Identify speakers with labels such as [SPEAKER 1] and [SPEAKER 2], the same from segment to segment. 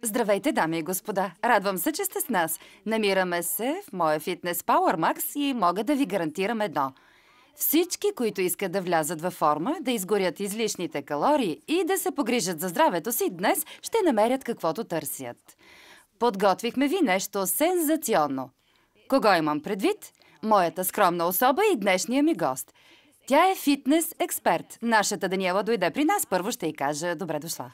[SPEAKER 1] Здравейте, дами и господа! Радвам се, че сте с нас. Намираме се в моя фитнес PowerMax и мога да ви гарантирам едно. Всички, които искат да влязат във форма, да изгорят излишните калории и да се погрижат за здравето си, днес ще намерят каквото търсят. Подготвихме ви нещо сензационно. Кого имам предвид? Моята скромна особа и днешния ми гост. Тя е фитнес експерт. Нашата Даниела дойде при нас. Първо ще й кажа добре дошла.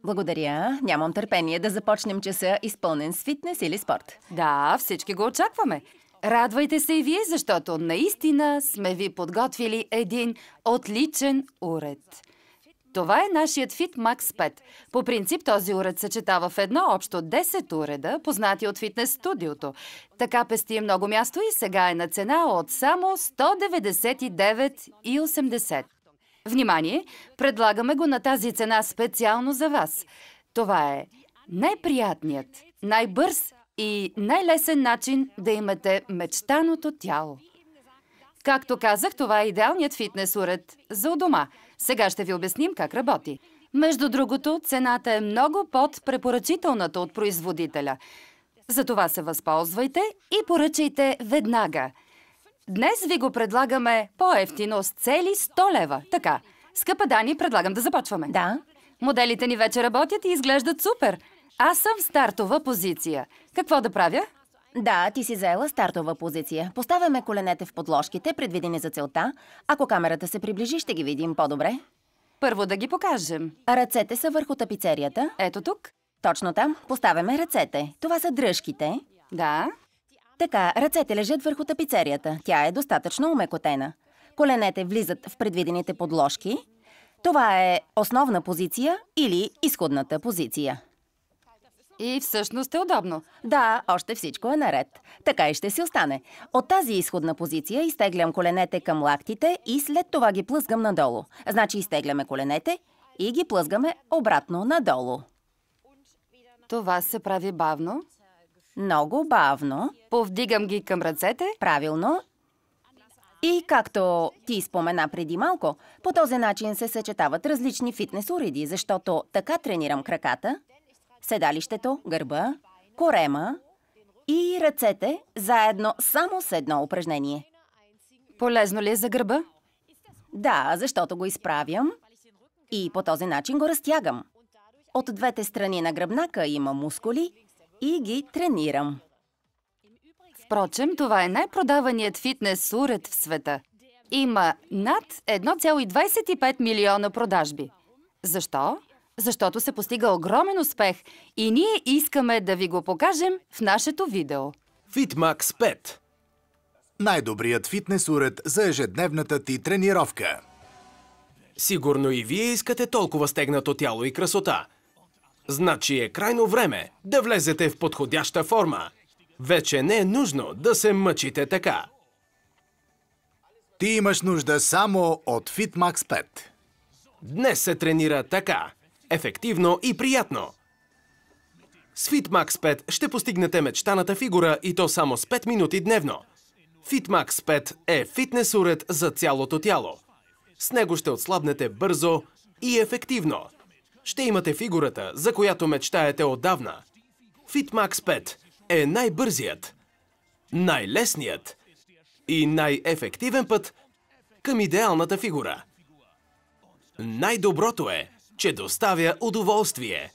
[SPEAKER 2] Благодаря. Нямам търпение да започнем часа изпълнен с фитнес или спорт.
[SPEAKER 1] Да, всички го очакваме. Радвайте се и вие, защото наистина сме ви подготвили един отличен уред. Това е нашият FitMax 5. По принцип този уред съчетава в едно общо 10 уреда, познати от фитнес студиото. Така пести много място и сега е на цена от само 199,80. Внимание! Предлагаме го на тази цена специално за вас. Това е най-приятният, най-бърз и най-лесен начин да имате мечтаното тяло. Както казах, това е идеалният фитнес уред за у дома. Сега ще ви обясним как работи. Между другото, цената е много под препоръчителната от производителя. Затова се възползвайте и поръчайте веднага. Днес ви го предлагаме по-евтино с цели 100 лева. Така, скъпа Дани, предлагам да започваме.
[SPEAKER 2] Да.
[SPEAKER 1] Моделите ни вече работят и изглеждат супер. Аз съм в стартова позиция. Какво да правя?
[SPEAKER 2] Да, ти си заела стартова позиция. Поставяме коленете в подложките, предвидени за целта. Ако камерата се приближи, ще ги видим по-добре.
[SPEAKER 1] Първо да ги покажем.
[SPEAKER 2] Ръцете са върху тапицерията.
[SPEAKER 1] Ето тук.
[SPEAKER 2] Точно там поставяме ръцете. Това са дръжките.
[SPEAKER 1] Да.
[SPEAKER 2] Така, ръцете лежат върху тапицерията. Тя е достатъчно умекотена. Коленете влизат в предвидените подложки. Това е основна позиция или изходната позиция.
[SPEAKER 1] И всъщност е удобно.
[SPEAKER 2] Да, още всичко е наред. Така и ще си остане. От тази изходна позиция изтеглям коленете към лактите и след това ги плъзгам надолу. Значи изтегляме коленете и ги плъзгаме обратно надолу.
[SPEAKER 1] Това се прави бавно.
[SPEAKER 2] Много бавно.
[SPEAKER 1] Повдигам ги към ръцете.
[SPEAKER 2] Правилно. И както ти спомена преди малко, по този начин се съчетават различни фитнес уреди, защото така тренирам краката, седалището, гърба, корема и ръцете заедно само с едно упражнение.
[SPEAKER 1] Полезно ли е за гърба?
[SPEAKER 2] Да, защото го изправям и по този начин го разтягам. От двете страни на гръбнака има мускули и ги тренирам.
[SPEAKER 1] Впрочем, това е най-продаваният фитнес уред в света. Има над 1,25 милиона продажби. Защо? Защото се постига огромен успех и ние искаме да ви го покажем в нашето видео.
[SPEAKER 3] FitMax 5.
[SPEAKER 4] Най-добрият фитнес уред за ежедневната ти тренировка.
[SPEAKER 3] Сигурно и вие искате толкова стегнато тяло и красота. Значи е крайно време да влезете в подходяща форма. Вече не е нужно да се мъчите така.
[SPEAKER 4] Ти имаш нужда само от FitMax 5.
[SPEAKER 3] Днес се тренира така. Ефективно и приятно. С FitMax 5 ще постигнете мечтаната фигура и то само с 5 минути дневно. FitMax 5 е фитнес уред за цялото тяло. С него ще отслабнете бързо и ефективно. Ще имате фигурата, за която мечтаете отдавна. FitMax 5 е най-бързият, най-лесният и най-ефективен път към идеалната фигура. Най-доброто е, че доставя удоволствие.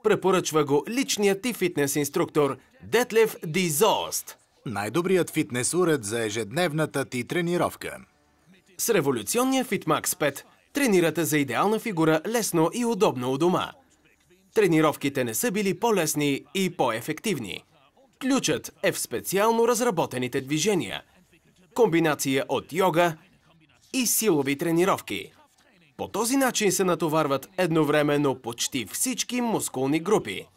[SPEAKER 3] Препоръчва го личният ти фитнес инструктор Детлев Ди Зоост.
[SPEAKER 4] Най-добрият фитнес уред за ежедневната ти тренировка.
[SPEAKER 3] С революционния FitMax 5 тренирате за идеална фигура лесно и удобно у дома. Тренировките не са били по-лесни и по-ефективни. Ключът е в специално разработените движения. Комбинация от йога и силови тренировки. По този начин се натоварват едновременно почти всички мускулни групи.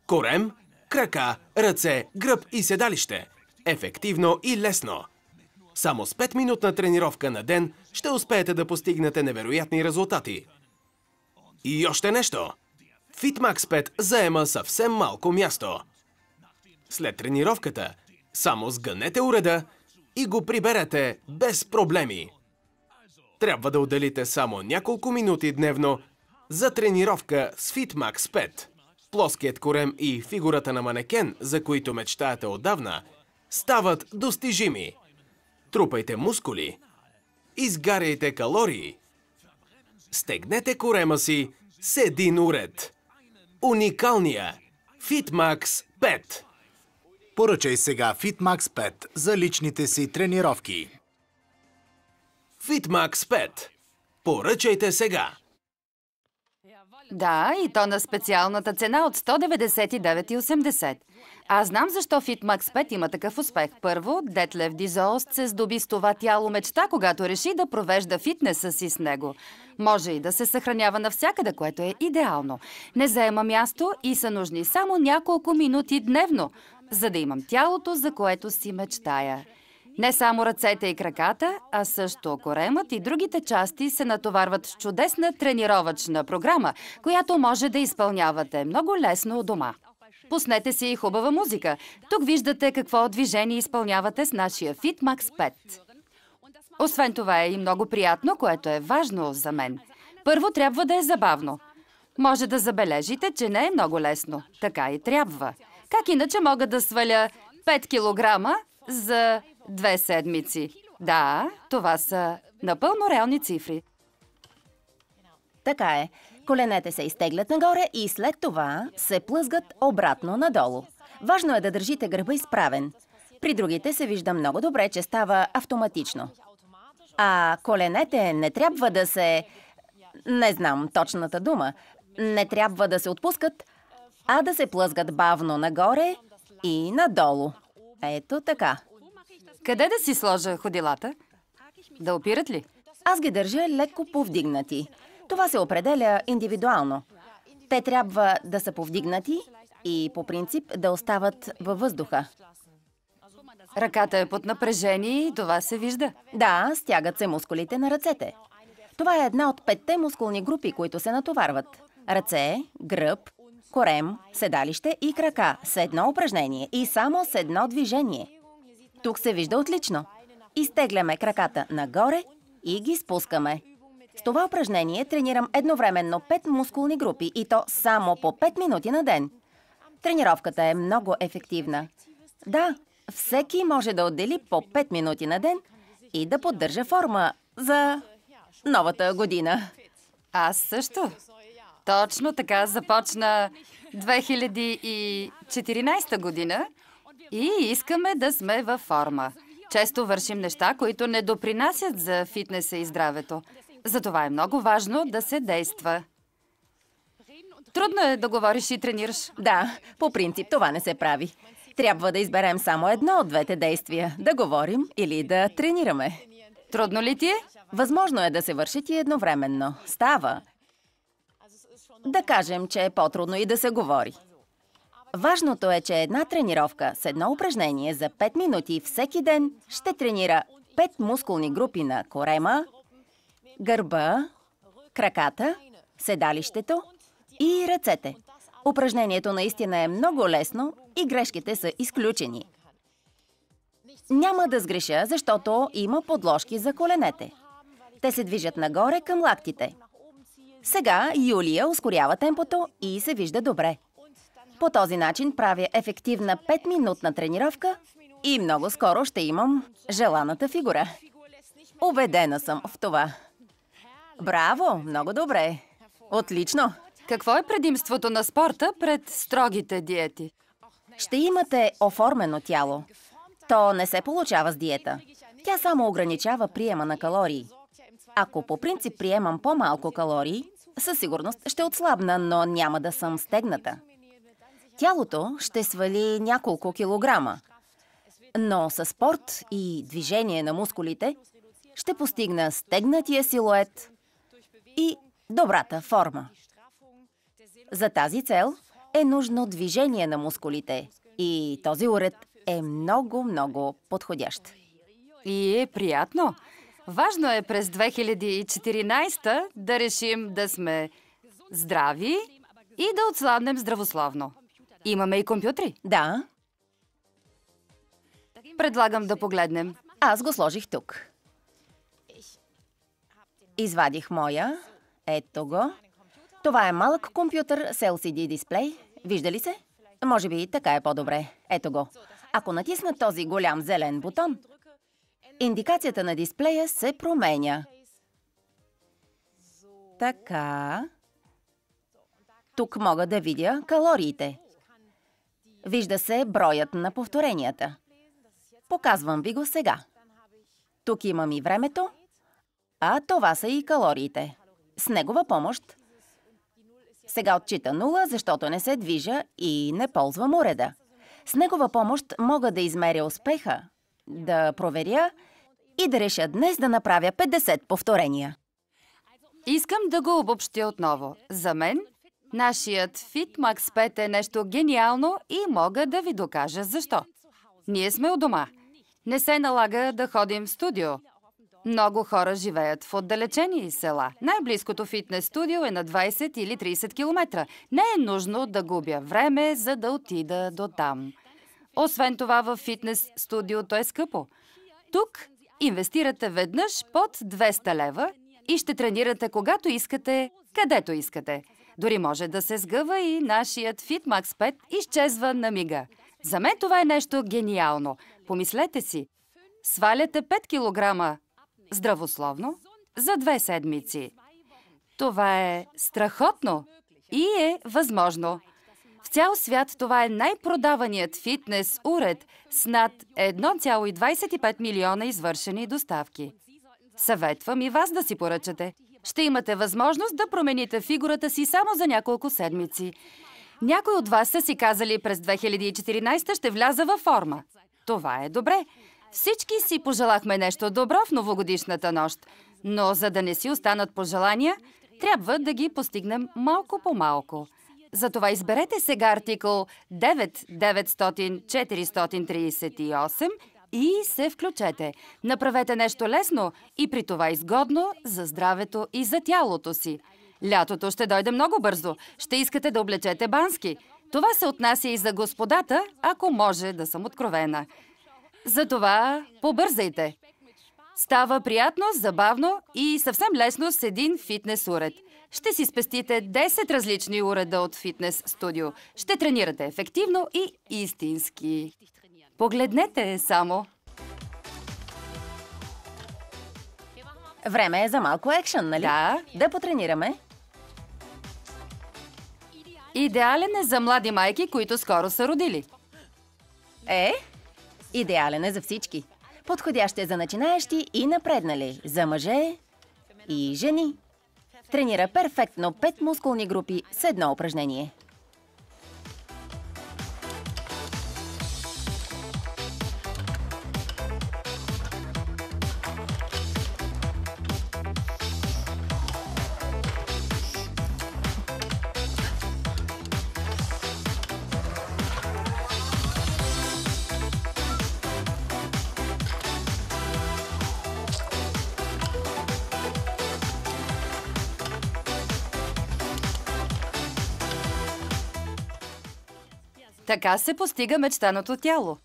[SPEAKER 3] Корем, крака, ръце, гръб и седалище. Ефективно и лесно. Само с 5-минутна тренировка на ден ще успеете да постигнете невероятни резултати. И още нещо. FitMax 5 заема съвсем малко място. След тренировката, само сгънете уреда и го приберете без проблеми. Трябва да отделите само няколко минути дневно за тренировка с FitMax 5. плоският корем и фигурата на манекен, за които мечтаете отдавна, стават достижими. Трупайте мускули, изгаряйте калории, стегнете корема си с един уред. Уникалния FitMax 5.
[SPEAKER 4] Поръчай сега FitMax 5 за личните си тренировки.
[SPEAKER 3] FitMax 5. Поръчайте сега!
[SPEAKER 1] Да, и то на специалната цена от 199,80. Аз знам защо FitMax 5 има такъв успех. Първо, Детлев Дизост се здоби с това тяло мечта, когато реши да провежда фитнеса си с него. Може и да се съхранява навсякъде, което е идеално. Не заема място и са нужни само няколко минути дневно, за да имам тялото, за което си мечтая. Не само ръцете и краката, а също коремът и другите части се натоварват с чудесна тренировъчна програма, която може да изпълнявате много лесно у дома. Пуснете си и хубава музика. Тук виждате какво движение изпълнявате с нашия FitMax 5. Освен това е и много приятно, което е важно за мен. Първо трябва да е забавно. Може да забележите, че не е много лесно. Така и трябва. Как иначе мога да сваля 5 килограма за 2 седмици? Да, това са напълно реални цифри.
[SPEAKER 2] Така е. Коленете се изтеглят нагоре и след това се плъзгат обратно надолу. Важно е да държите гърба изправен. При другите се вижда много добре, че става автоматично. А коленете не трябва да се... Не знам точната дума. Не трябва да се отпускат, а да се плъзгат бавно нагоре и надолу. Ето така.
[SPEAKER 1] Къде да си сложа ходилата? Да опират ли?
[SPEAKER 2] Аз ги държа леко повдигнати. Това се определя индивидуално. Те трябва да са повдигнати и по принцип да остават във въздуха.
[SPEAKER 1] Ръката е под напрежение и това се вижда.
[SPEAKER 2] Да, стягат се мускулите на ръцете. Това е една от 5-те мускулни групи, които се натоварват. Ръце, гръб, корем, седалище и крака с едно упражнение и само с едно движение. Тук се вижда отлично. Изтегляме краката нагоре и ги спускаме. С това упражнение тренирам едновременно 5 мускулни групи и то само по 5 минути на ден. Тренировката е много ефективна. Да, всеки може да отдели по 5 минути на ден и да поддържа форма за новата година.
[SPEAKER 1] Аз също. Точно така започна 2014 година и искаме да сме във форма. Често вършим неща, които не допринасят за фитнеса и здравето. Затова е много важно да се действа. Трудно е да говориш и тренираш.
[SPEAKER 2] Да, по принцип това не се прави. Трябва да изберем само едно от двете действия. Да говорим или да тренираме.
[SPEAKER 1] Трудно ли ти е?
[SPEAKER 2] Възможно е да се вършат и едновременно. Става. Да кажем, че е по-трудно и да се говори. Важното е, че една тренировка с едно упражнение за 5 минути всеки ден ще тренира 5 мускулни групи на корема, гърба, краката, седалището и ръцете. Упражнението наистина е много лесно и грешките са изключени. Няма да сгреша, защото има подложки за коленете. Те се движат нагоре към лактите. Сега Юлия ускорява темпото и се вижда добре. По този начин правя ефективна 5-минутна тренировка и много скоро ще имам желаната фигура. Убедена съм в това. Браво! Много добре! Отлично!
[SPEAKER 1] Какво е предимството на спорта пред строгите диети?
[SPEAKER 2] Ще имате оформено тяло. То не се получава с диета. Тя само ограничава приема на калории. Ако по принцип приемам по-малко калории, със сигурност ще отслабна, но няма да съм стегната. Тялото ще свали няколко килограма. Но със спорт и движение на мускулите ще постигна стегнатия силует и добрата форма. За тази цел е нужно движение на мускулите и този уред е много подходящ.
[SPEAKER 1] И е приятно. Важно е през 2014 да решим да сме здрави и да отслабнем здравословно. Имаме и компютри.
[SPEAKER 2] Да.
[SPEAKER 1] Предлагам да погледнем.
[SPEAKER 2] Аз го сложих тук. Извадих моя. Ето го. Това е малък компютър с LCD дисплей. Вижда ли се? Може би така е по-добре. Ето го. Ако натисна този голям зелен бутон, индикацията на дисплея се променя. Така. Тук мога да видя калориите. Вижда се броят на повторенията. Показвам ви го сега. Тук имам и времето, а това са и калориите. С негова помощ. Сега отчита 0, защото не се движа и не ползвам уреда. С негова помощ мога да измеря успеха, да проверя и да реша днес да направя 50 повторения.
[SPEAKER 1] Искам да го обобщя отново. За мен, нашият FitMax 5 е нещо гениално и мога да ви докажа защо. Ние сме у дома. Не се налага да ходим в студио. Много хора живеят в отдалечени села. Най-близкото фитнес студио е на 20 или 30 км. Не е нужно да губя време, за да отида до там. Освен това, в фитнес студиото е скъпо. Тук инвестирате веднъж под 200 лева и ще тренирате когато искате, където искате. Дори може да се сгъва и нашият FitMax 5 изчезва на мига. За мен това е нещо гениално. Помислете си. Сваляте 5 килограма здравословно за 2 седмици. Това е страхотно и е възможно. В цял свят това е най-продаваният фитнес уред с над 1,25 милиона извършени доставки. Съветвам и вас да си поръчате. Ще имате възможност да промените фигурата си само за няколко седмици. Някои от вас са си казали през 2014 ще вляза във форма. Това е добре. Всички си пожелахме нещо добро в новогодишната нощ, но за да не си останат пожелания, трябва да ги постигнем малко по малко. Затова изберете сега артикъл 9-900-438 и се включете. Направете нещо лесно и при това изгодно за здравето и за тялото си. Лятото ще дойде много бързо. Ще искате да облечете бански. Това се отнася и за господата, ако може да съм откровена. Затова побързайте. Става приятно, забавно и съвсем лесно с един фитнес уред. Ще си спестите 10 различни уреда от фитнес студио. Ще тренирате ефективно и истински. Погледнете само.
[SPEAKER 2] Време е за малко екшън, нали?
[SPEAKER 1] Да.
[SPEAKER 2] Да потренираме.
[SPEAKER 1] Идеален е за млади майки, които скоро са родили.
[SPEAKER 2] Идеален е за всички. Подходящ е за начинаещи и напреднали, за мъже и жени. Тренира перфектно 5 мускулни групи с едно упражнение.
[SPEAKER 1] Така се постига мечтаното тяло.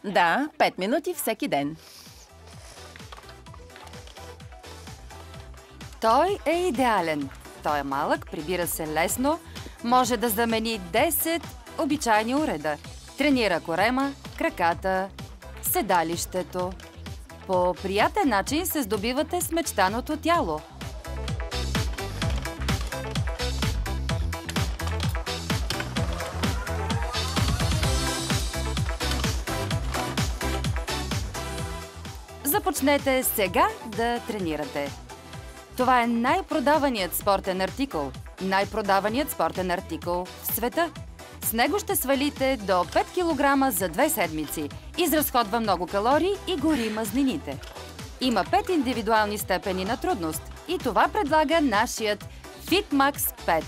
[SPEAKER 2] Да, 5 минути всеки ден.
[SPEAKER 1] Той е идеален. Той е малък, прибира се лесно, може да замени 10 обичайни уреда. Тренира корема, краката, седалището. По приятен начин се здобивате с мечтаното тяло. Започнете сега да тренирате. Това е най-продаваният спортен артикъл. Най-продаваният спортен артикъл в света. С него ще свалите до 5 кг за 2 седмици. Изразходва много калории и гори мазнините. Има 5 индивидуални степени на трудност. И това предлага нашият FitMax 5.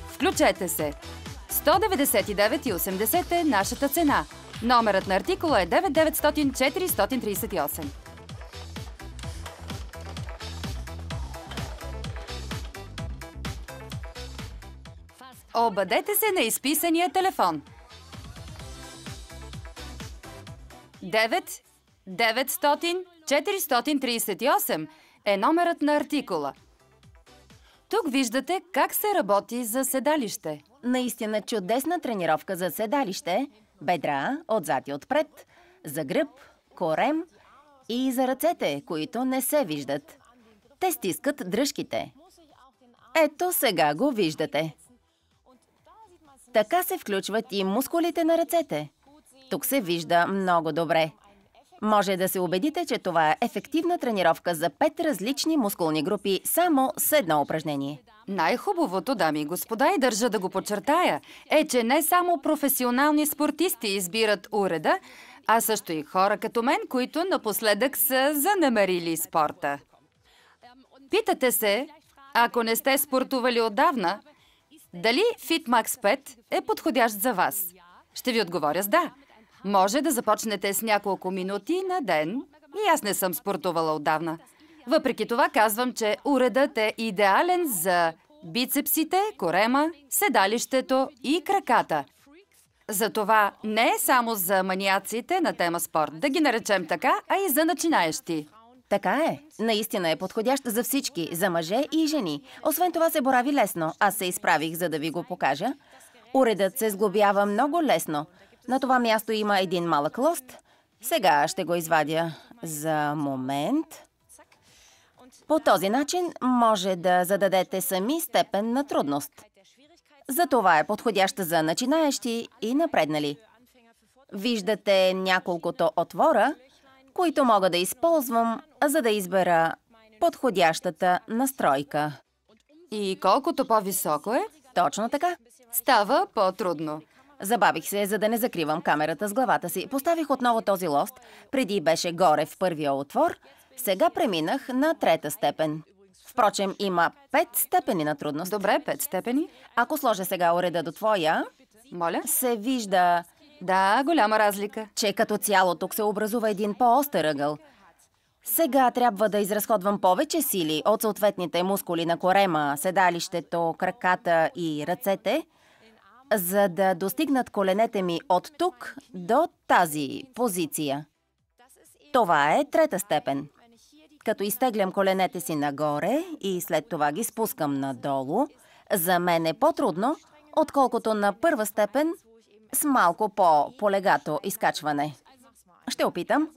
[SPEAKER 1] Включете се. 199,80 е нашата цена. Номерът на артикула е 9900-438. Обадете се на изписания телефон. 9-900-438 е номерът на артикула. Тук виждате как се работи за седалище.
[SPEAKER 2] Наистина чудесна тренировка за седалище, бедра, отзад и отпред, за гръб, корем и за ръцете, които не се виждат. Те стискат дръжките. Ето сега го виждате. Така се включват и мускулите на ръцете. Тук се вижда много добре. Може да се убедите, че това е ефективна тренировка за 5 различни мускулни групи само с едно упражнение.
[SPEAKER 1] Най-хубавото, дами и господа, и държа да го подчертая, е, че не само професионални спортисти избират уреда, а също и хора като мен, които напоследък са занемарили спорта. Питате се, ако не сте спортували отдавна, дали FitMax 5 е подходящ за вас? Ще ви отговоря с да. Може да започнете с няколко минути на ден. И аз не съм спортувала отдавна. Въпреки това казвам, че уредът е идеален за бицепсите, корема, седалището и краката. Затова не е само за маниаците на тема спорт, да ги наречем така, а и за начинаещи.
[SPEAKER 2] Така е. Наистина е подходящ за всички, за мъже и жени. Освен това се борави лесно. Аз се изправих, за да ви го покажа. Уредът се сглобява много лесно. На това място има един малък лост. Сега ще го извадя за момент. По този начин може да зададете сами степен на трудност. Затова е подходяща за начинаещи и напреднали. Виждате няколкото отвора, които мога да използвам, за да избера подходящата настройка.
[SPEAKER 1] И колкото по-високо е,
[SPEAKER 2] Точно така.
[SPEAKER 1] става по-трудно.
[SPEAKER 2] Забавих се, за да не закривам камерата с главата си. Поставих отново този лост. Преди беше горе в първия отвор. Сега преминах на 3-та степен. Впрочем, има 5 степени на трудност.
[SPEAKER 1] Добре, 5 степени.
[SPEAKER 2] Ако сложа сега уреда до твоя,
[SPEAKER 1] Моля?
[SPEAKER 2] се вижда,
[SPEAKER 1] Да, голяма разлика.
[SPEAKER 2] че като цяло тук се образува един по-остър ъгъл. Сега трябва да изразходвам повече сили от съответните мускули на корема, седалището, краката и ръцете, за да достигнат коленете ми от тук до тази позиция. Това е 3-та степен. Като изтеглям коленете си нагоре и след това ги спускам надолу, за мен е по-трудно, отколкото на 1-ва степен с малко по-полегато изкачване. Ще опитам.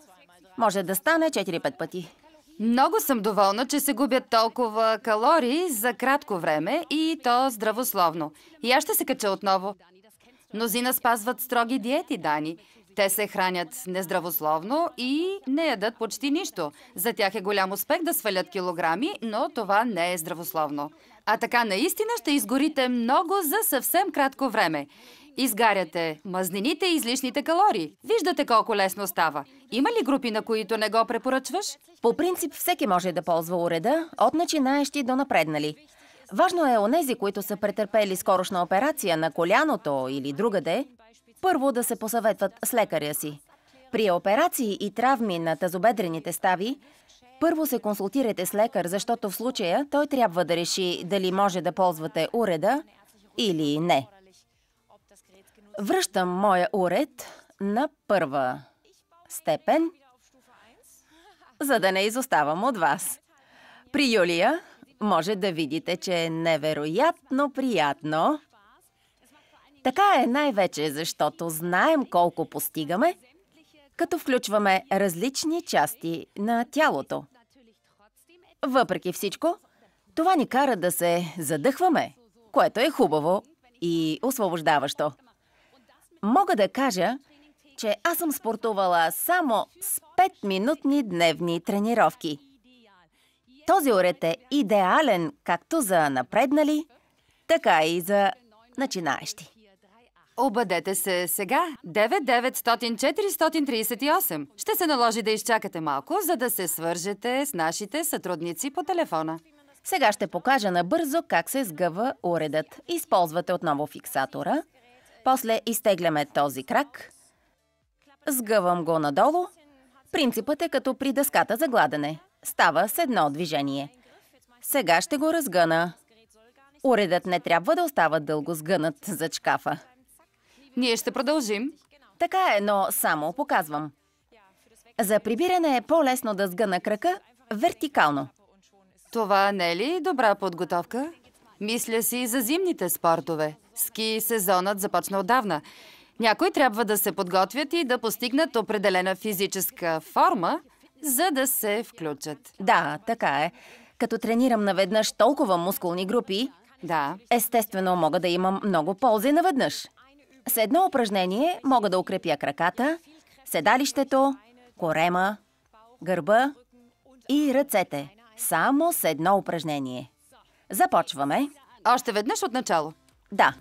[SPEAKER 2] Може да стане 4-5 пъти.
[SPEAKER 1] Много съм доволна, че се губят толкова калории за кратко време и то здравословно. И аз ще се кача отново. Мнозина спазват строги диети, Дани. Те се хранят нездравословно и не ядат почти нищо. За тях е голям успех да свалят килограми, но това не е здравословно. А така наистина ще изгорите много за съвсем кратко време. Изгаряте мазнините и излишните калории. Виждате колко лесно става. Има ли групи, на които не го препоръчваш?
[SPEAKER 2] По принцип всеки може да ползва уреда, от начинаещи до напреднали. Важно е онези, които са претърпели скорошна операция на коляното или другаде, първо да се посъветват с лекаря си. При операции и травми на тазобедрените стави, първо се консултирайте с лекар, защото в случая той трябва да реши дали може да ползвате уреда или не. Връщам моя уред на 1-ва степен, за да не изоставам от вас. При Юлия може да видите, че е невероятно приятно. Така е най-вече, защото знаем колко постигаме, като включваме различни части на тялото. Въпреки всичко, това ни кара да се задъхваме, което е хубаво и освобождаващо. Мога да кажа, че аз съм спортувала само с 5-минутни дневни тренировки. Този уред е идеален както за напреднали, така и за начинаещи.
[SPEAKER 1] Обадете се сега. 9-900-438. Ще се наложи да изчакате малко, за да се свържете с нашите сътрудници по телефона.
[SPEAKER 2] Сега ще покажа набързо как се сгъва уредът. Използвате отново фиксатора. После изтегляме този крак. Сгъвам го надолу. Принципът е като при дъската за гладене. Става с едно движение. Сега ще го разгъна. Уредът не трябва да остава дълго сгънат зад шкафа.
[SPEAKER 1] Ние ще продължим.
[SPEAKER 2] Така е, но само показвам. За прибиране е по-лесно да сгъна крака вертикално.
[SPEAKER 1] Това не е ли добра подготовка? Мисля си и за зимните спортове. Ски сезонът започна отдавна. Някои трябва да се подготвят и да постигнат определена физическа форма, за да се включат.
[SPEAKER 2] Да, така е. Като тренирам наведнъж толкова мускулни групи,
[SPEAKER 1] Да.
[SPEAKER 2] естествено мога да имам много ползи наведнъж. С едно упражнение мога да укрепя краката, седалището, корема, гърба и ръцете. Само с едно упражнение. Започваме.
[SPEAKER 1] Още веднъж от начало.
[SPEAKER 2] Да.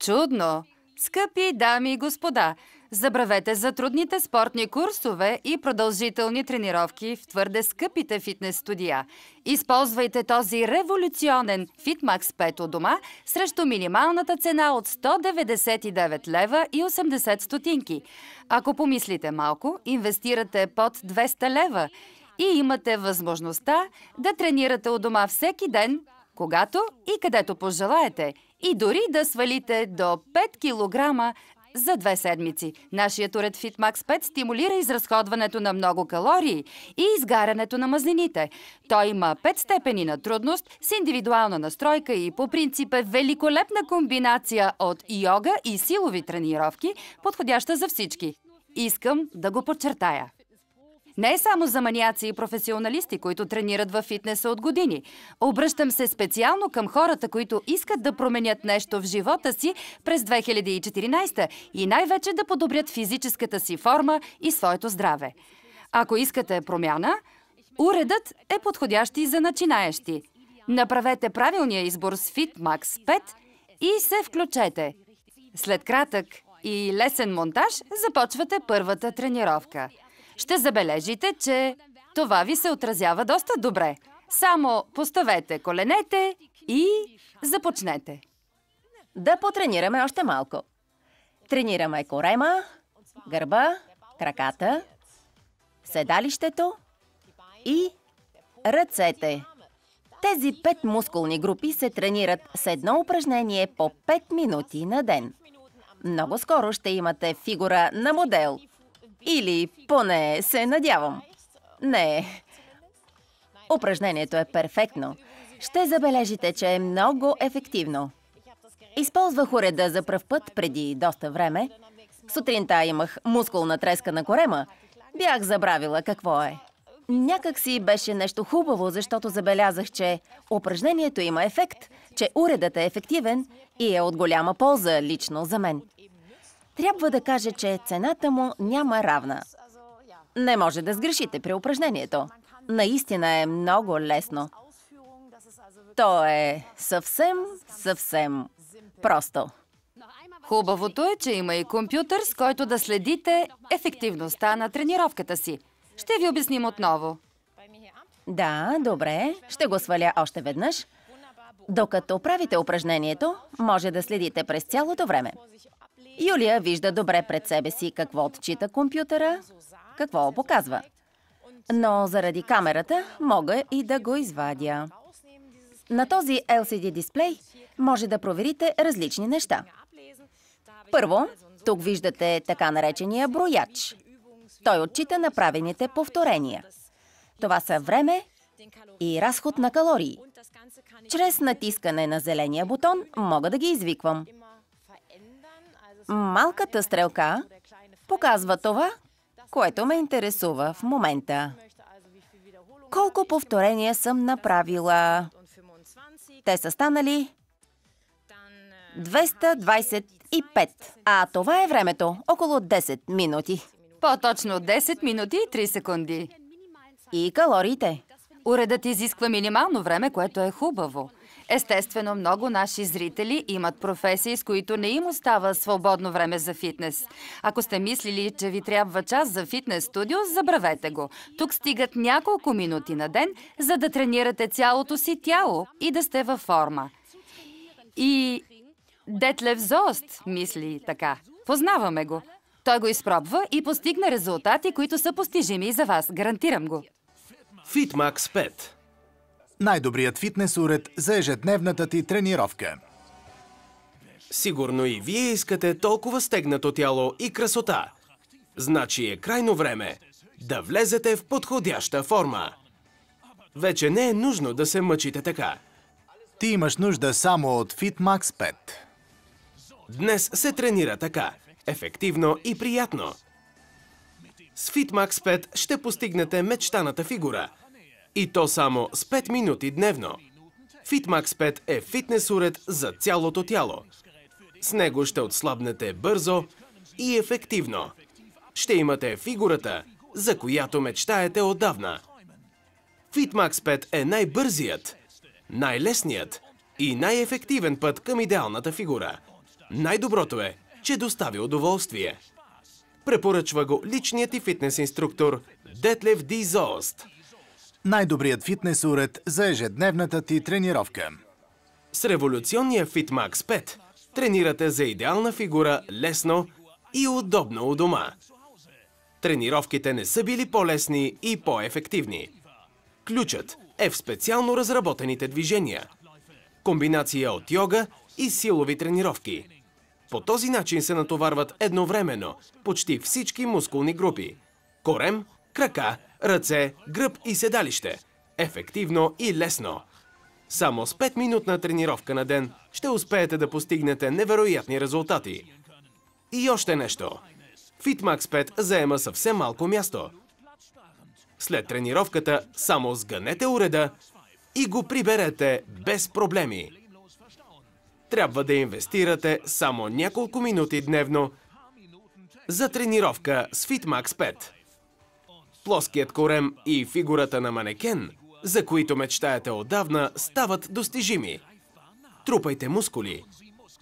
[SPEAKER 1] Чудно! Скъпи дами и господа, забравете за трудните спортни курсове и продължителни тренировки в твърде скъпите фитнес студия. Използвайте този революционен FitMax 5 у дома срещу минималната цена от 199 лева и 80 стотинки. Ако помислите малко, инвестирате под 200 лева и имате възможността да тренирате у дома всеки ден, когато и където пожелаете, и дори да свалите до 5 кг за 2 седмици. Нашият уред FitMax 5 стимулира изразходването на много калории и изгарянето на мазнините. Той има 5 степени на трудност с индивидуална настройка и по принцип е великолепна комбинация от йога и силови тренировки, подходяща за всички. Искам да го подчертая. Не е само за маниаци и професионалисти, които тренират във фитнеса от години. Обръщам се специално към хората, които искат да променят нещо в живота си през 2014 и най-вече да подобрят физическата си форма и своето здраве. Ако искате промяна, уредът е подходящ и за начинаещи. Направете правилния избор с FitMax 5 и се включете. След кратък и лесен монтаж започвате първата тренировка. Ще забележите, че това ви се отразява доста добре. Само поставете коленете и започнете.
[SPEAKER 2] Да потренираме още малко. Тренираме корема, гърба, краката, седалището и ръцете. Тези 5 мускулни групи се тренират с едно упражнение по 5 минути на ден. Много скоро ще имате фигура на модел. Или поне се надявам. Не. Упражнението е перфектно. Ще забележите, че е много ефективно. Използвах уреда за пръв път преди доста време. Сутринта имах мускулна треска на корема. Бях забравила какво е. Някак си беше нещо хубаво, защото забелязах, че упражнението има ефект, че уредът е ефективен и е от голяма полза лично за мен. Трябва да кажа, че цената му няма равна. Не може да сгрешите при упражнението. Наистина е много лесно. То е съвсем просто.
[SPEAKER 1] Хубавото е, че има и компютър, с който да следите ефективността на тренировката си. Ще ви обясним отново.
[SPEAKER 2] Да, добре. Ще го сваля още веднъж. Докато правите упражнението, може да следите през цялото време. Юлия вижда добре пред себе си какво отчита компютъра, какво показва. Но заради камерата мога и да го извадя. На този LCD дисплей може да проверите различни неща. Първо, тук виждате така наречения брояч. Той отчита направените повторения. Това са време и разход на калории. Чрез натискане на зеления бутон мога да ги извиквам. Малката стрелка показва това, което ме интересува в момента. Колко повторения съм направила? Те са станали 225. А това е времето. Около 10 минути.
[SPEAKER 1] По-точно 10 минути и 3 секунди.
[SPEAKER 2] И калориите.
[SPEAKER 1] Уредът изисква минимално време, което е хубаво. Естествено, много наши зрители имат професии, с които не им остава свободно време за фитнес. Ако сте мислили, че ви трябва час за фитнес студио, забравете го. Тук стигат няколко минути на ден, за да тренирате цялото си тяло и да сте във форма. И Детлев Зоост мисли така. Познаваме го. Той го изпробва и постигна резултати, които са постижими и за вас. Гарантирам го.
[SPEAKER 3] FitMax 5.
[SPEAKER 4] Най-добрият фитнес уред за ежедневната ти тренировка.
[SPEAKER 3] Сигурно и вие искате толкова стегнато тяло и красота. Значи е крайно време да влезете в подходяща форма. Вече не е нужно да се мъчите така.
[SPEAKER 4] Ти имаш нужда само от FitMax 5.
[SPEAKER 3] Днес се тренира така. Ефективно и приятно. С FitMax 5 ще постигнете мечтаната фигура. И то само с 5 минути дневно. FitMax 5 е фитнес уред за цялото тяло. С него ще отслабнете бързо и ефективно. Ще имате фигурата, за която мечтаете отдавна. FitMax 5 е най-бързият, най-лесният и най-ефективен път към идеалната фигура. Най-доброто е, че доставя удоволствие. Препоръчва го личният ти фитнес инструктор Детлев Ди Зоост.
[SPEAKER 4] Най-добрият фитнес уред за ежедневната ти тренировка.
[SPEAKER 3] С революционния FitMax 5 тренирате за идеална фигура лесно и удобно у дома. Тренировките не са били по-лесни и по-ефективни. Ключът е в специално разработените движения. Комбинация от йога и силови тренировки. По този начин се натоварват едновременно почти всички мускулни групи. Корем, крака, ръце, гръб и седалище. Ефективно и лесно. Само с 5-минутна тренировка на ден ще успеете да постигнете невероятни резултати. И още нещо. FitMax 5 заема съвсем малко място. След тренировката само сгънете уреда и го приберете без проблеми. Трябва да инвестирате само няколко минути дневно за тренировка с FitMax 5. Плоският корем и фигурата на манекен, за които мечтаете отдавна, стават достижими. Трупайте мускули,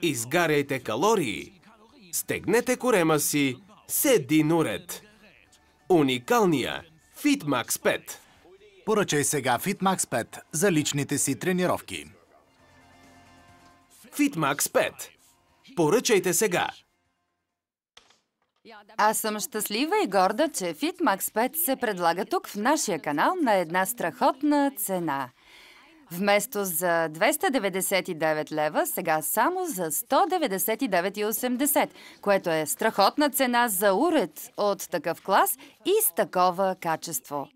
[SPEAKER 3] изгаряйте калории, стегнете корема си с един уред. Уникалния FitMax 5.
[SPEAKER 4] Поръчай сега FitMax 5 за личните си тренировки.
[SPEAKER 3] FitMax 5. Поръчайте сега.
[SPEAKER 1] Аз съм щастлива и горда, че FitMax 5 се предлага тук в нашия канал на една страхотна цена. Вместо за 299 лева, сега само за 199,80, което е страхотна цена за уред от такъв клас и с такова качество.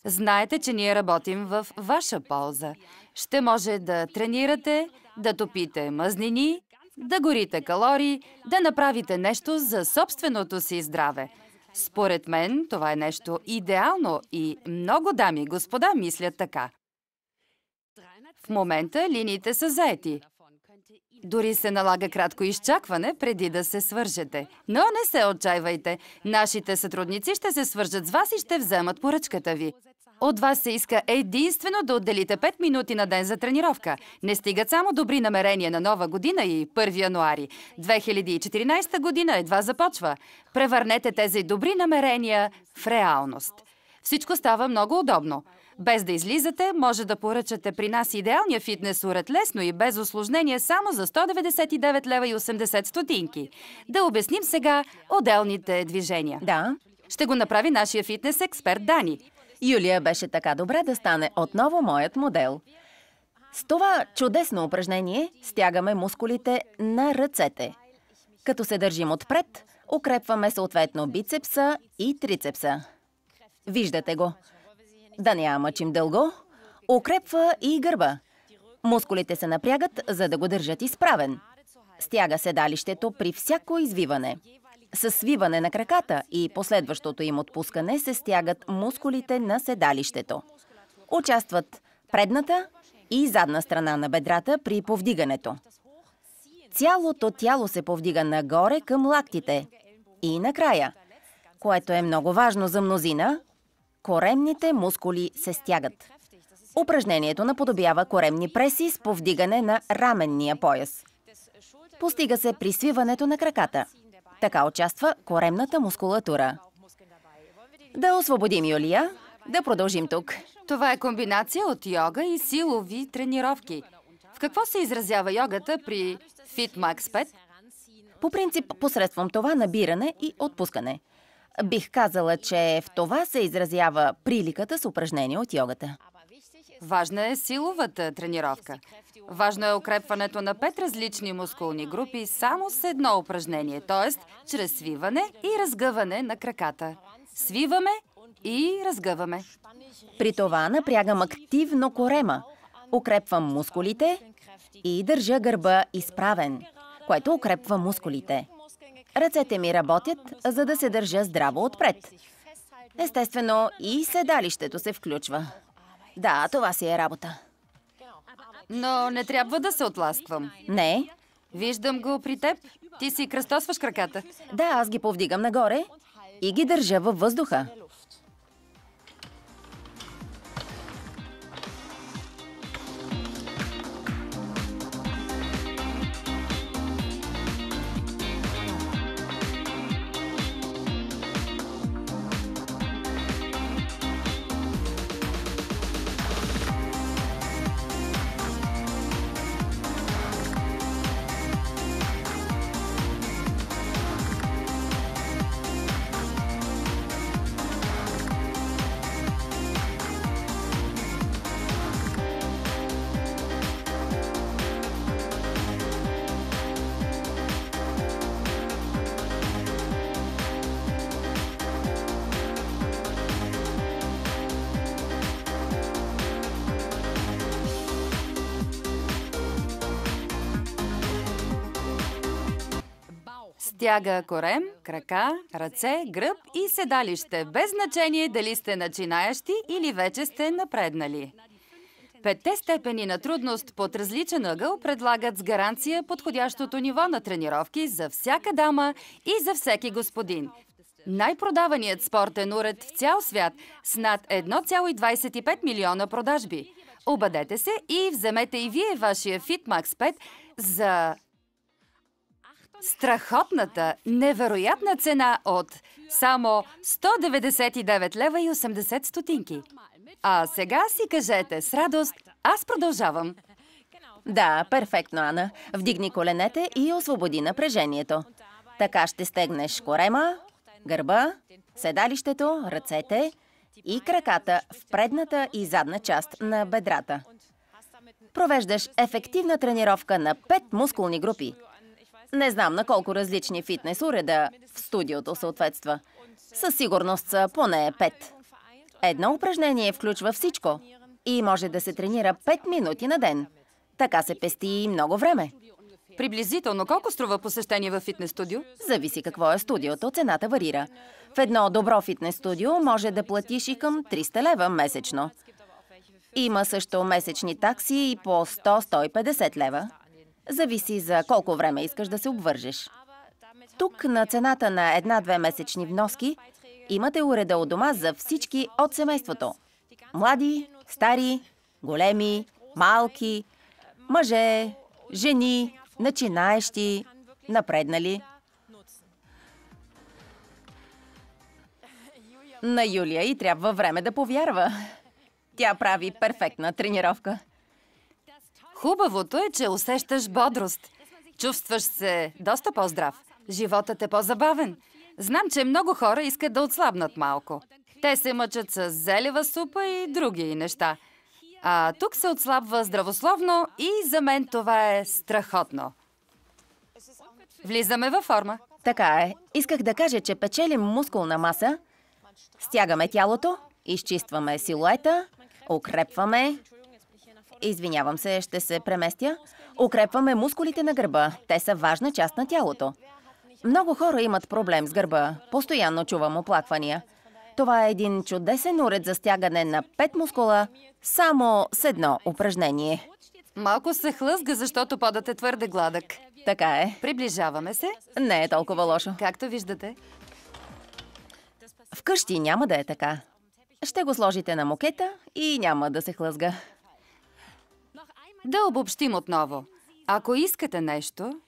[SPEAKER 1] Знаете, че ние работим в ваша полза. Ще може да тренирате, да топите мазнини, да горите калории, да направите нещо за собственото си здраве. Според мен това е нещо идеално и много дами и господа мислят така. В момента линиите са заети. Дори се налага кратко изчакване преди да се свържете. Но не се отчайвайте. Нашите сътрудници ще се свържат с вас и ще вземат поръчката ви. От вас се иска единствено да отделите 5 минути на ден за тренировка. Не стигат само добри намерения на Нова година и 1 януари. 2014 година едва започва. Превърнете тези добри намерения в реалност. Всичко става много удобно. Без да излизате, може да поръчате при нас идеалния фитнес уред лесно и без усложнение само за 199 лева и 80 стотинки. Да обясним сега отделните движения.
[SPEAKER 2] Да.
[SPEAKER 1] Ще го направи нашия фитнес експерт Дани.
[SPEAKER 2] Юлия беше така добра да стане отново моят модел. С това чудесно упражнение стягаме мускулите на ръцете. Като се държим отпред, укрепваме съответно бицепса и трицепса. Виждате го. Да не я мъчим дълго. Укрепва и гърба. Мускулите се напрягат, за да го държат изправен. Стяга седалището при всяко извиване. С свиване на краката и последващото им отпускане се стягат мускулите на седалището. Участват предната и задна страна на бедрата при повдигането. Цялото тяло се повдига нагоре към лактите. И накрая, което е много важно за мнозина, коремните мускули се стягат. Упражнението наподобява коремни преси с повдигане на раменния пояс. Постига се при свиването на краката. Така участва коремната мускулатура. Да освободим Юлия, да продължим тук.
[SPEAKER 1] Това е комбинация от йога и силови тренировки. В какво се изразява йогата при FitMax 5?
[SPEAKER 2] По принцип, посредством това набиране и отпускане. Бих казала, че в това се изразява приликата с упражнения от йогата.
[SPEAKER 1] Важна е силовата тренировка. Важно е укрепването на 5 различни мускулни групи само с едно упражнение, т.е. чрез свиване и разгъване на краката. Свиваме и разгъваме.
[SPEAKER 2] При това напрягам активно корема, укрепвам мускулите и държа гърба изправен, което укрепва мускулите. Ръцете ми работят, за да се държа здраво отпред. Естествено, и седалището се включва. Да, това си е работа.
[SPEAKER 1] Но не трябва да се отласквам.
[SPEAKER 2] Не.
[SPEAKER 1] Виждам го при теб. Ти си кръстосваш краката.
[SPEAKER 2] Да, аз ги повдигам нагоре и ги държа във въздуха.
[SPEAKER 1] Стяга корем, крака, ръце, гръб и седалище, без значение дали сте начинаещи или вече сте напреднали. 5 степени на трудност под различен ъгъл предлагат с гаранция подходящото ниво на тренировки за всяка дама и за всеки господин. Най-продаваният спортен уред в цял свят с над 1,25 милиона продажби. Обадете се и вземете и вие вашия FitMax 5 за страхотната, невероятна цена от само 199 лева и 80 стотинки. А сега си кажете с радост, аз продължавам.
[SPEAKER 2] Да, перфектно, Ана. Вдигни коленете и освободи напрежението. Така ще стегнеш корема, гърба, седалището, ръцете и краката в предната и задна част на бедрата. Провеждаш ефективна тренировка на 5 мускулни групи. Не знам на колко различни фитнес уреда в студиото съответства. Със сигурност са поне 5. Едно упражнение включва всичко и може да се тренира 5 минути на ден. Така се пести и много време.
[SPEAKER 1] Приблизително колко струва посещение във фитнес студио?
[SPEAKER 2] Зависи какво е студиото, цената варира. В едно добро фитнес студио може да платиш и към 300 лева месечно. Има също месечни такси и по 100-150 лева. Зависи за колко време искаш да се обвържеш. Тук на цената на 1-2 месечни вноски имате уреда у дома за всички от семейството. Млади, стари, големи, малки, мъже, жени, начинаещи, напреднали. На Юлия й трябва време да повярва. Тя прави перфектна тренировка.
[SPEAKER 1] Хубавото е, че усещаш бодрост. Чувстваш се доста по-здрав. Животът е по-забавен. Знам, че много хора искат да отслабнат малко. Те се мъчат с зелева супа и други неща. А тук се отслабва здравословно и за мен това е страхотно. Влизаме във форма.
[SPEAKER 2] Така е. Исках да кажа, че печелим мускулна маса, стягаме тялото, изчистваме силуета, укрепваме. Извинявам се, ще се преместя. Укрепваме мускулите на гърба. Те са важна част на тялото. Много хора имат проблем с гърба. Постоянно чувам оплаквания. Това е един чудесен уред за стягане на 5 мускула само с едно упражнение.
[SPEAKER 1] Малко се хлъзга, защото подът е твърде гладък.
[SPEAKER 2] Така е.
[SPEAKER 1] Приближаваме се.
[SPEAKER 2] Не е толкова лошо.
[SPEAKER 1] Както виждате.
[SPEAKER 2] Вкъщи няма да е така. Ще го сложите на мокета и няма да се хлъзга.
[SPEAKER 1] Да обобщим отново. Ако искате нещо,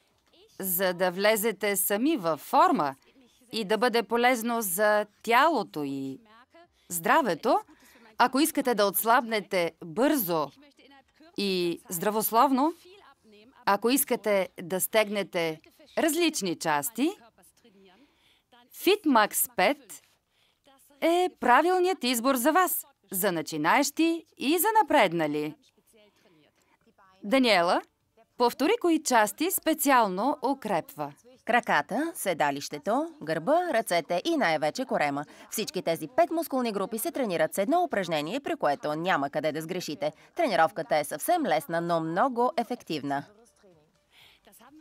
[SPEAKER 1] за да влезете сами във форма и да бъде полезно за тялото и здравето, ако искате да отслабнете бързо и здравословно, ако искате да стегнете различни части, FitMax 5 е правилният избор за вас, за начинаещи и за напреднали. Даниела, повтори кои части специално укрепва.
[SPEAKER 2] Краката, седалището, гърба, ръцете и най-вече корема. Всички тези 5 мускулни групи се тренират с едно упражнение, при което няма къде да сгрешите. Тренировката е съвсем лесна, но много ефективна.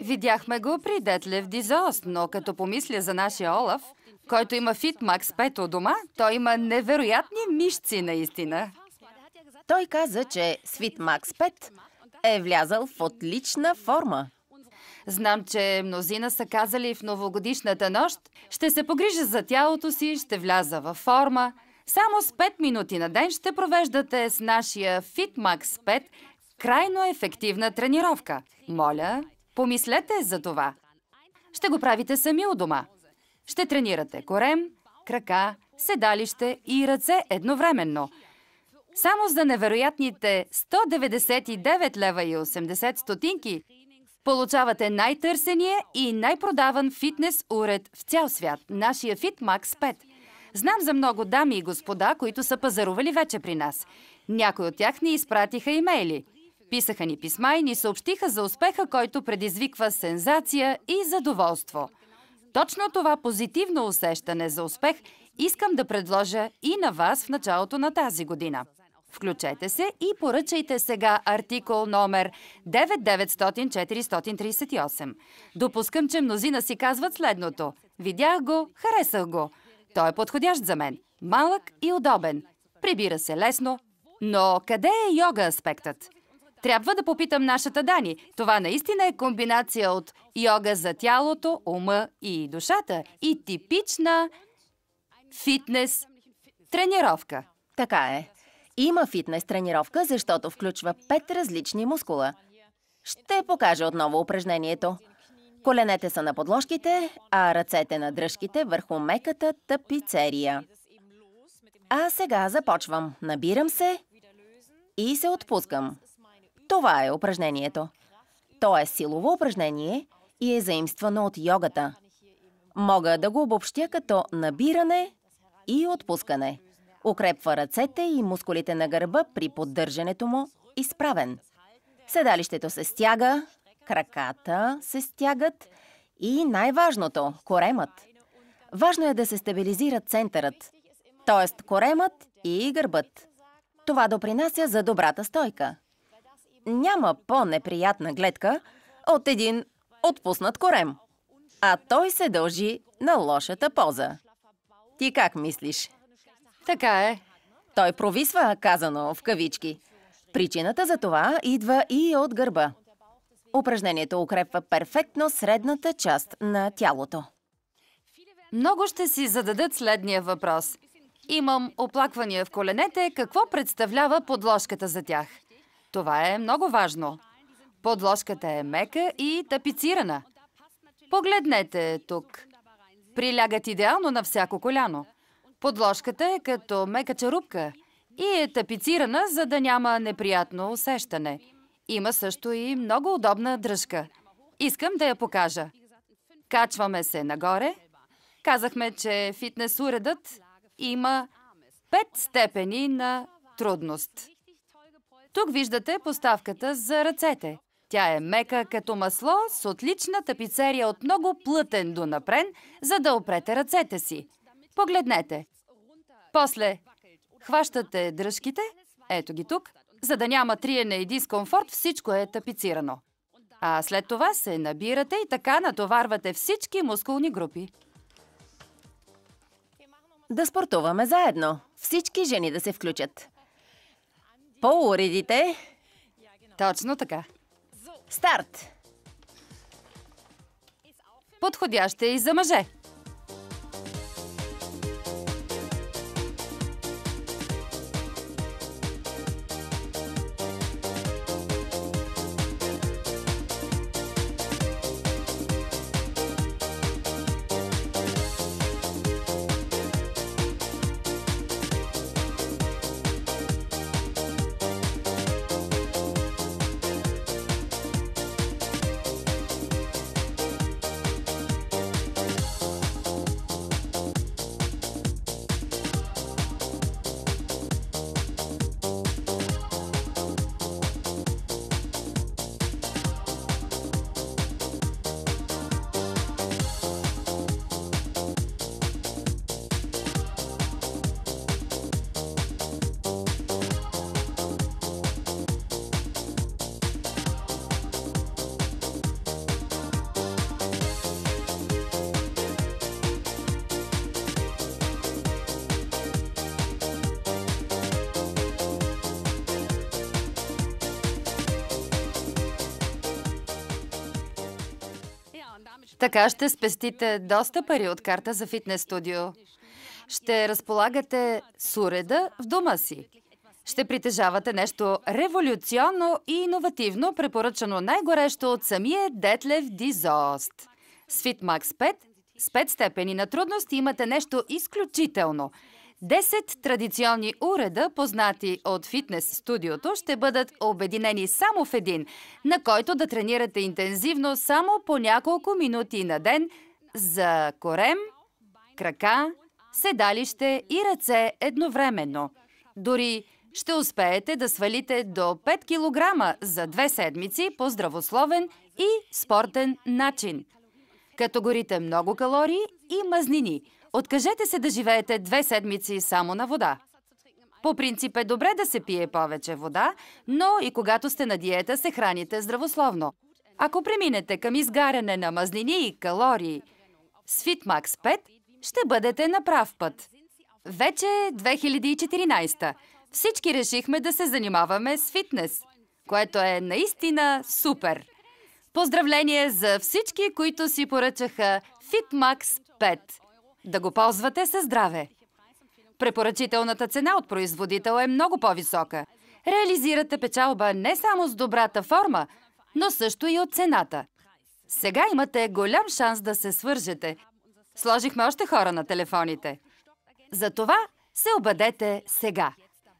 [SPEAKER 1] Видяхме го при Детлев Дизост, но като помисля за нашия Олаф, който има FitMax 5 у дома, той има невероятни мишци наистина.
[SPEAKER 2] Той каза, че с FitMax 5 е влязъл в отлична форма.
[SPEAKER 1] Знам, че мнозина са казали в новогодишната нощ, ще се погрижа за тялото си, ще вляза във форма. Само с 5 минути на ден ще провеждате с нашия FitMax 5 крайно ефективна тренировка. Моля, помислете за това. Ще го правите сами у дома. Ще тренирате корем, крака, седалище и ръце едновременно. Само за невероятните 199 лева и 80 стотинки получавате най-търсения и най-продаван фитнес уред в цял свят, нашия FitMax 5. Знам за много дами и господа, които са пазарували вече при нас. Някои от тях ни изпратиха имейли. Писаха ни писма и ни съобщиха за успеха, който предизвиква сензация и задоволство. Точно това позитивно усещане за успех искам да предложа и на вас в началото на тази година. Включете се и поръчайте сега артикул номер 9900-438. Допускам, че мнозина си казват следното. Видях го, харесах го. Той е подходящ за мен. Малък и удобен. Прибира се лесно. Но къде е йога аспектът? Трябва да попитам нашата Дани. Това наистина е комбинация от йога за тялото, ума и душата и типична фитнес тренировка.
[SPEAKER 2] Така е. Има фитнес тренировка, защото включва 5 различни мускула. Ще покажа отново упражнението. Коленете са на подложките, а ръцете на дръжките върху меката тапицерия. А сега започвам. Набирам се и се отпускам. Това е упражнението. То е силово упражнение и е заимствано от йогата. Мога да го обобщя като набиране и отпускане. Укрепва ръцете и мускулите на гърба при поддържането му изправен. Седалището се стяга, краката се стягат и най-важното – коремът. Важно е да се стабилизира центърът, т.е. коремът и гърбът. Това допринася за добрата стойка. Няма по-неприятна гледка от един отпуснат корем, а той се дължи на лошата поза. Ти как мислиш?
[SPEAKER 1] Така е.
[SPEAKER 2] Той провисва, казано в кавички. Причината за това идва и от гърба. Упражнението укрепва перфектно средната част на тялото.
[SPEAKER 1] Много ще си зададат следния въпрос. Имам оплаквания в коленете, какво представлява подложката за тях? Това е много важно. Подложката е мека и тапицирана. Погледнете тук. Прилягат идеално на всяко коляно. Подложката е като мека черупка и е тапицирана, за да няма неприятно усещане. Има също и много удобна дръжка. Искам да я покажа. Качваме се нагоре. Казахме, че фитнес уредът има 5 степени на трудност. Тук виждате поставката за ръцете. Тя е мека като масло с отлична тапицерия от много плътен донапрен, за да опрете ръцете си. Погледнете. После хващате дръжките, ето ги тук, за да няма триене и дискомфорт, всичко е тапицирано. А след това се набирате и така натоварвате всички мускулни групи.
[SPEAKER 2] Да спортуваме заедно. Всички жени да се включат. По уредите.
[SPEAKER 1] Точно така.
[SPEAKER 2] Старт!
[SPEAKER 1] Подходящ е и за мъже. Така ще спестите доста пари от карта за фитнес студио. Ще разполагате с уреда в дома си. Ще притежавате нещо революционно и иновативно, препоръчано най-горещо от самия Детлев Дизост. С FitMax 5 с 5 степени на трудност имате нещо изключително. 10 традиционни уреда, познати от фитнес студиото, ще бъдат обединени само в един, на който да тренирате интензивно само по няколко минути на ден за корем, крака, седалище и ръце едновременно. Дори ще успеете да свалите до 5 кг за 2 седмици по здравословен и спортен начин. Като горите много калории и мазнини. Откажете се да живеете 2 седмици само на вода. По принцип е добре да се пие повече вода, но и когато сте на диета, се храните здравословно. Ако преминете към изгаряне на мазнини и калории с FitMax 5, ще бъдете на прав път. Вече е 2014. Всички решихме да се занимаваме с фитнес, което е наистина супер. Поздравление за всички, които си поръчаха FitMax 5. Да го ползвате със здраве. Препоръчителната цена от производител е много по-висока. Реализирате печалба не само с добрата форма, но също и от цената. Сега имате голям шанс да се свържете. Сложихме още хора на телефоните. Затова се обадете сега.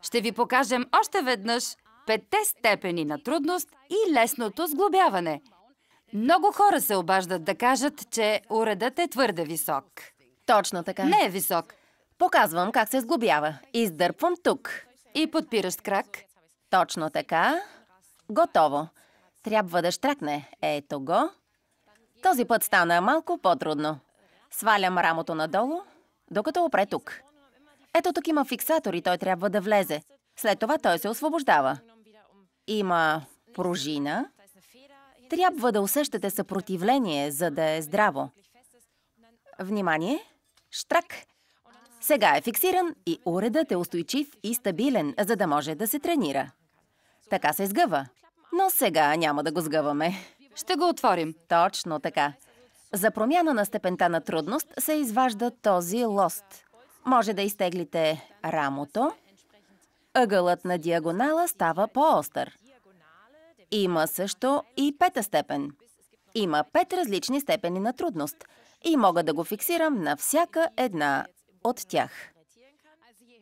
[SPEAKER 1] Ще ви покажем още веднъж 5 степени на трудност и лесното сглобяване. Много хора се обаждат да кажат, че уредът е твърде висок.
[SPEAKER 2] Точно така.
[SPEAKER 1] Не е висок.
[SPEAKER 2] Показвам как се сглобява. Издърпвам тук.
[SPEAKER 1] И подпиращ крак.
[SPEAKER 2] Точно така. Готово. Трябва да щракне. Ето го. Този път стана малко по-трудно. Свалям рамото надолу, докато опре тук. Ето тук има фиксатор и той трябва да влезе. След това той се освобождава. Има пружина. Трябва да усещате съпротивление, за да е здраво. Внимание! Штрак! Сега е фиксиран и уредът е устойчив и стабилен, за да може да се тренира. Така се сгъва. Но сега няма да го сгъваме.
[SPEAKER 1] Ще го отворим.
[SPEAKER 2] Точно така. За промяна на степента на трудност се изважда този лост. Може да изтеглите рамото. Ъгълът на диагонала става по-остър. Има също и 5-та степен. Има 5 различни степени на трудност и мога да го фиксирам на всяка една от тях.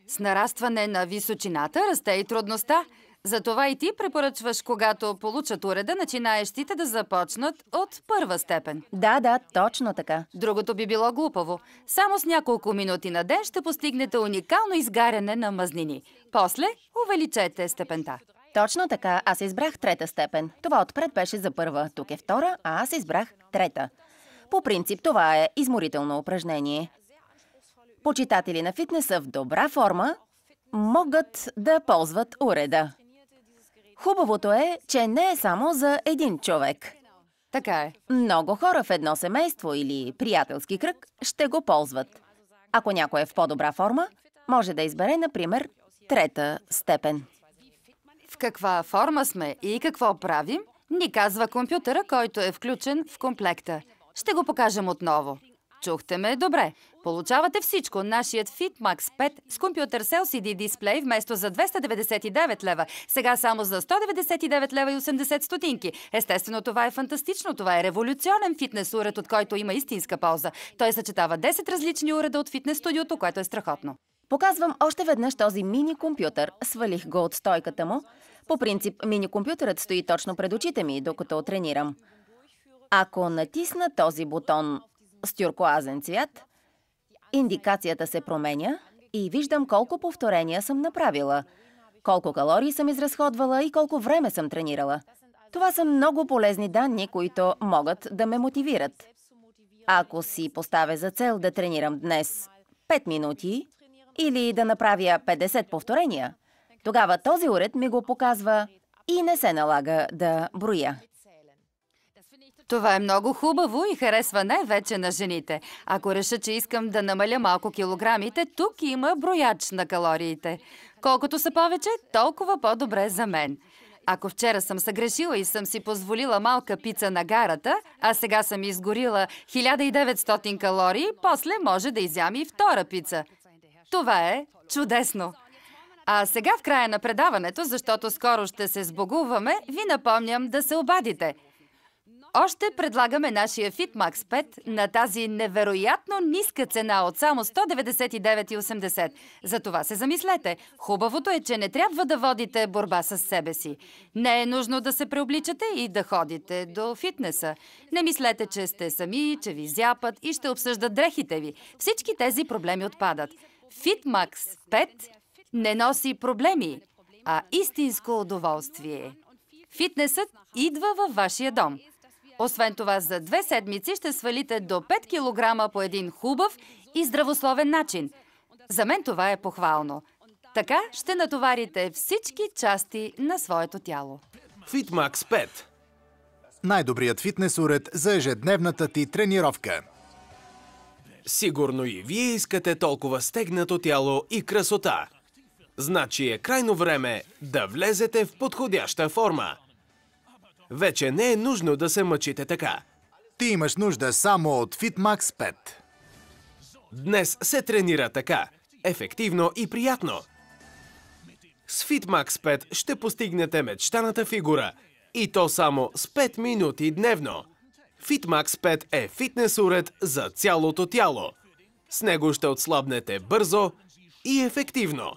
[SPEAKER 1] С нарастване на височината расте и трудността. Затова и ти препоръчваш, когато получат уреда, начинаещите да започнат от 1-ва степен.
[SPEAKER 2] Да, точно така.
[SPEAKER 1] Другото би било глупаво. Само с няколко минути на ден ще постигнете уникално изгаряне на мазнини. После увеличете степента.
[SPEAKER 2] Точно така. Аз избрах 3-та степен. Това отпред беше за 1-ва. Тук е 2-та, а аз избрах 3-та. По принцип това е изморително упражнение. Почитатели на фитнеса в добра форма могат да ползват уреда. Хубавото е, че не е само за един човек.
[SPEAKER 1] Така е.
[SPEAKER 2] Много хора в едно семейство или приятелски кръг ще го ползват. Ако някой е в по-добра форма, може да избере, например, 3-та степен.
[SPEAKER 1] В каква форма сме и какво правим, ни казва компютъра, който е включен в комплекта. Ще го покажем отново. Чухте ме добре. Получавате всичко. Нашият FitMax 5 с компютър с LCD дисплей вместо за 299 лева. Сега само за 199 лева и 80 стотинки. Естествено, това е фантастично. Това е революционен фитнес уред, от който има истинска полза. Той съчетава 10 различни уреда от фитнес студиото, което е страхотно.
[SPEAKER 2] Показвам още веднъж този мини-компютър. Свалих го от стойката му. По принцип, мини-компютърът стои точно пред очите ми, докато тренирам. Ако натисна този бутон с тюркоазен цвят, индикацията се променя и виждам колко повторения съм направила, колко калории съм изразходвала и колко време съм тренирала. Това са много полезни данни, които могат да ме мотивират. Ако си поставя за цел да тренирам днес 5 минути или да направя 50 повторения, тогава този уред ми го показва и не се налага да броя.
[SPEAKER 1] Това е много хубаво и харесва най-вече на жените. Ако реша, че искам да намаля малко килограмите, тук има брояч на калориите. Колкото са повече, толкова по-добре за мен. Ако вчера съм съгрешила и съм си позволила малка пица на гарата, а сега съм изгорила 1900 калории, после може да изям и втора пица. Това е чудесно! А сега в края на предаването, защото скоро ще се сбогуваме, ви напомням да се обадите. Още предлагаме нашия FitMax 5 на тази невероятно ниска цена от само 199,80. За това се замислете. Хубавото е, че не трябва да водите борба с себе си. Не е нужно да се преобличате и да ходите до фитнеса. Не мислете, че сте сами, че ви зяпат и ще обсъждат дрехите ви. Всички тези проблеми отпадат. FitMax 5 не носи проблеми, а истинско удоволствие. Фитнесът идва във вашия дом. Освен това, за 2 седмици ще свалите до 5 кг по един хубав и здравословен начин. За мен това е похвално. Така ще натоварите всички части на своето тяло.
[SPEAKER 3] FitMax 5.
[SPEAKER 4] Най-добрият фитнес уред за ежедневната ти тренировка.
[SPEAKER 3] Сигурно и вие искате толкова стегнато тяло и красота. Значи е крайно време да влезете в подходяща форма. Вече не е нужно да се мъчите така.
[SPEAKER 4] Ти имаш нужда само от FitMax 5.
[SPEAKER 3] Днес се тренира така, ефективно и приятно. С FitMax 5 ще постигнете мечтаната фигура, и то само с 5 минути дневно. FitMax 5 е фитнес уред за цялото тяло. С него ще отслабнете бързо и ефективно.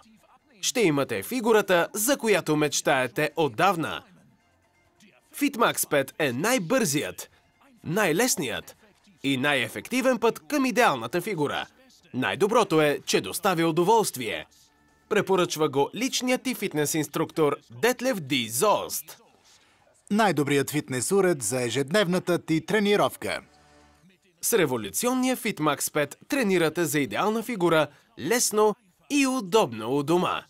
[SPEAKER 3] Ще имате фигурата, за която мечтаете отдавна. FitMax 5 е най-бързият, най-лесният и най-ефективен път към идеалната фигура. Най-доброто е, че доставя удоволствие. Препоръчва го личният ти фитнес инструктор Детлев Ди Зоост.
[SPEAKER 4] Най-добрият фитнес уред за ежедневната ти тренировка.
[SPEAKER 3] С революционния FitMax 5 тренирате за идеална фигура лесно и удобно у дома.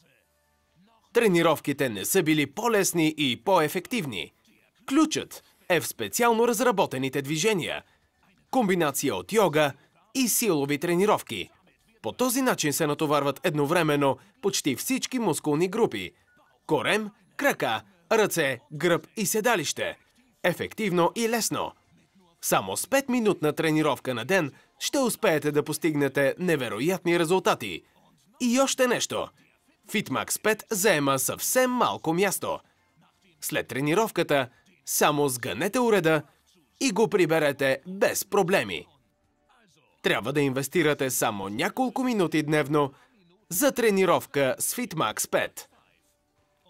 [SPEAKER 3] Тренировките не са били по-лесни и по-ефективни. Ключът е в специално разработените движения, комбинация от йога и силови тренировки. По този начин се натоварват едновременно почти всички мускулни групи – корем, крака, ръце, гръб и седалище. Ефективно и лесно. Само с 5-минутна тренировка на ден ще успеете да постигнете невероятни резултати. И още нещо. FitMax 5 заема съвсем малко място. След тренировката само сгънете уреда и го приберете без проблеми. Трябва да инвестирате само няколко минути дневно за тренировка с FitMax 5.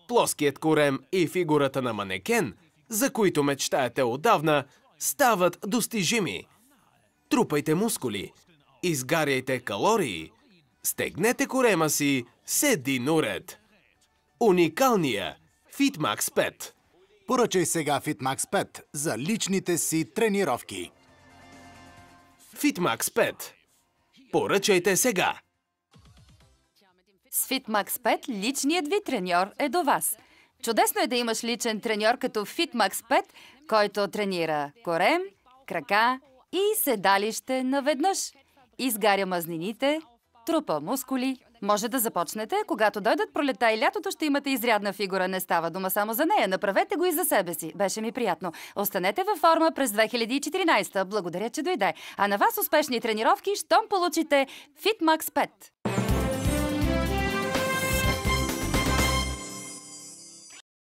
[SPEAKER 3] Плоският корем и фигурата на манекен, за които мечтаете отдавна, стават достижими. Трупайте мускули, изгаряйте калории, стегнете корема си с един уред. Уникалния FitMax 5.
[SPEAKER 4] Поръчай сега FitMax 5 за личните си тренировки.
[SPEAKER 3] FitMax 5. Поръчайте сега!
[SPEAKER 1] С FitMax 5 личният ви треньор е до вас. Чудесно е да имаш личен треньор като FitMax 5, който тренира корем, крака и седалище наведнъж. Изгаря мазнините, трупа мускули. Може да започнете, когато дойдат пролета и лятото, ще имате изрядна фигура. Не става дума само за нея. Направете го и за себе си. Беше ми приятно. Останете във форма през 2014. Благодаря, че дойде. А на вас успешни тренировки, щом получите FitMax 5.